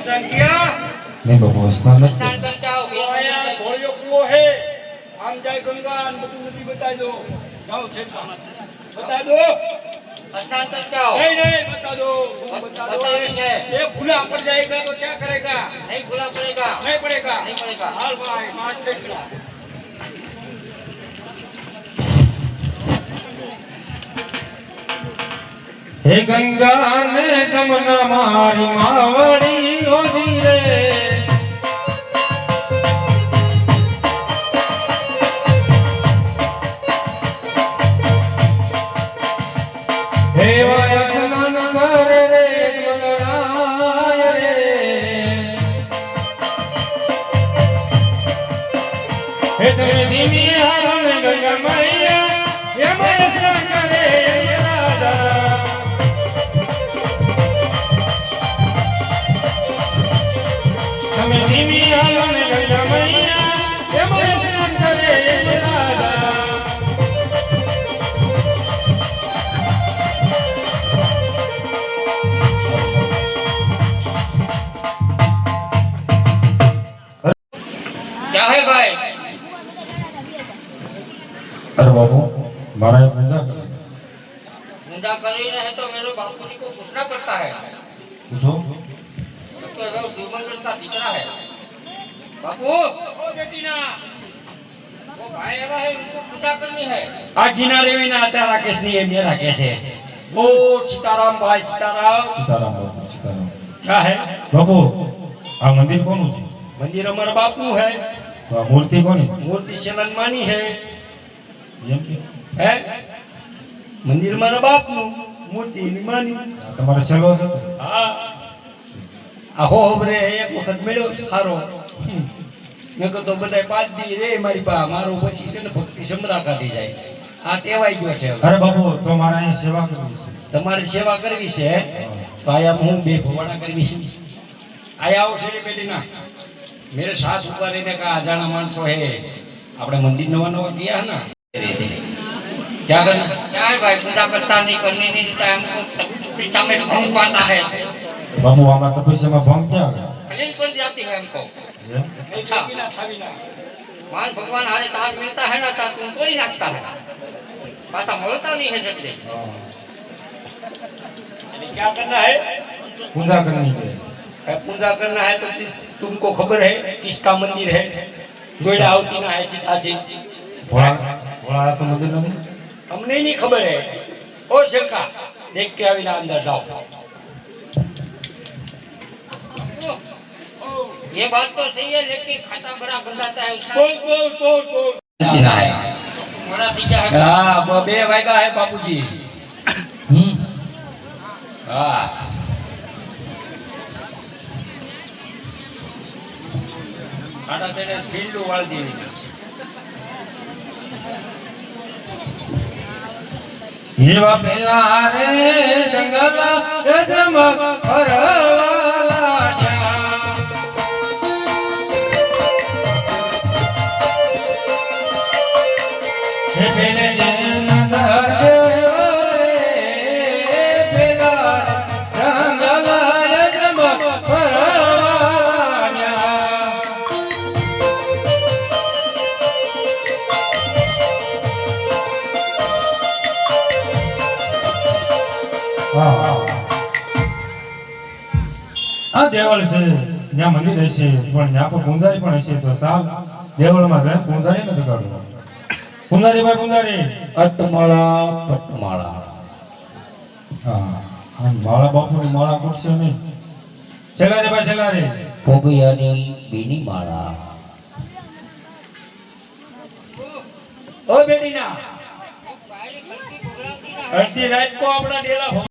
नहीं बाबू स्नान स्नान करके आओ घोड़ियो कुओ है आम जाए गंगा બધું નથી બતાઈ દો જાઓ છે બતા દો स्नान करके आओ नहीं नहीं बता दो बता दो नहीं है ये भूला पड़ जाएगा तो क्या करेगा नहीं भूला पड़ेगा नहीं पड़ेगा नहीं पड़ेगा हाल भाई मार टेकला हे गंगा ने जमुना मारी मावड़ी होगी रे हे वाया स्नान कर रे मलराय रे हे तेरे धीमी हारण गंगा मैया ये मैं स्नान करे ये राजा हमें धीमी हारण गंगा मैया ये मैं स्नान करे ये राजा क्या है भाई अरे बाबू मारा पूजा कर पूजा कर रही है तो मेरे बापूजी को पूछना पड़ता है पूछो तो वो दुर्मंगल का दिखरा है बापू ओ बेटी ना वो भाई आया है उनको पूजा करनी है आ जीना रेवी ना आता राकेश नहीं है मेरा कैसे ओ सीताराम भाई सीताराम सीताराम बाबू सीताराम क्या है बाबू आ मंदिर कोનું છે मंदिर हमारा बापू है તો આ મૂર્તિ કોની मूर्ति शलन मानी है એમ કે है मंदिर हमारा बाप नु मूर्ति ની मानी આ તમારો છેલ્લો છે હા આહો હબરે એક વખત મળ્યો સારો નકર તો બધાય પાંચ દી રે મારી પા મારો પછી છે ને ભક્તિ સમરા કાઢી જાય આ ટેવાઈ ગયો છે અરે બાબુ તો મારે અહીં સેવા કરવી છે તમારી સેવા કરવી છે તો આયા હું બે ભવાડા કરવી છે આયા આવો છે બેટી ના मेरे सास ऊपर ने कहा अजाना मानसो है अपने मंदिर नवा नवा किया है ना क्या करना क्या है भाई पूजा करता नहीं करने नहीं देता हमको पीछा में भंग पाता है બાબુ આમાં તપસ્યામાં ભંગ ક્યાં આવે खलील पड़ जाती है हमको એમ? अच्छा मान भगवान हरे तार मिलता है ना तार तुमको नहीं लगता है पासा मोड़ता नहीं है झटके क्या करना है પૂજા કરવી છે पूजा करना है तो तुमको खबर है किसका मंदिर है गोइडा आवती ना है सीता से ભોળા ભોળા તો મંદિર નથી हमने नहीं खबर है ओ शंका देख के अभी ना अंदर जाओ ये बात तो सही है लेकिन खाता बड़ा बनाता है उसका बोल बोल बोल बोल बड़ा तीजा है हाँ बे वायगा है बापूजी हाँ आटा तेरे फील्ड वाल दी એવા પેલા રે જંગલ જમ ફરવાલા હે પેલે જન ધરે પેલા જંગલ જમ ફરવાલા આ દેવળ છે જ્યાં મંદિર હશે પણ ત્યાં પર પૂંજારી પણ હશે તો સાલ દેવળમાં જાય પૂંજારી નથી કાઢવું પૂંજારી ભાઈ પૂંજારી અટમાળા પટમાળા હા આ માળા બાપુની માળા ફૂટશે નહીં છેલ્લા રે ભાઈ છેલ્લા રે ભોગિયાની બીની માળા ઓ બેટી ના भाई घंटी बुलाती ना અડધી રાત કો આપણા ડેલા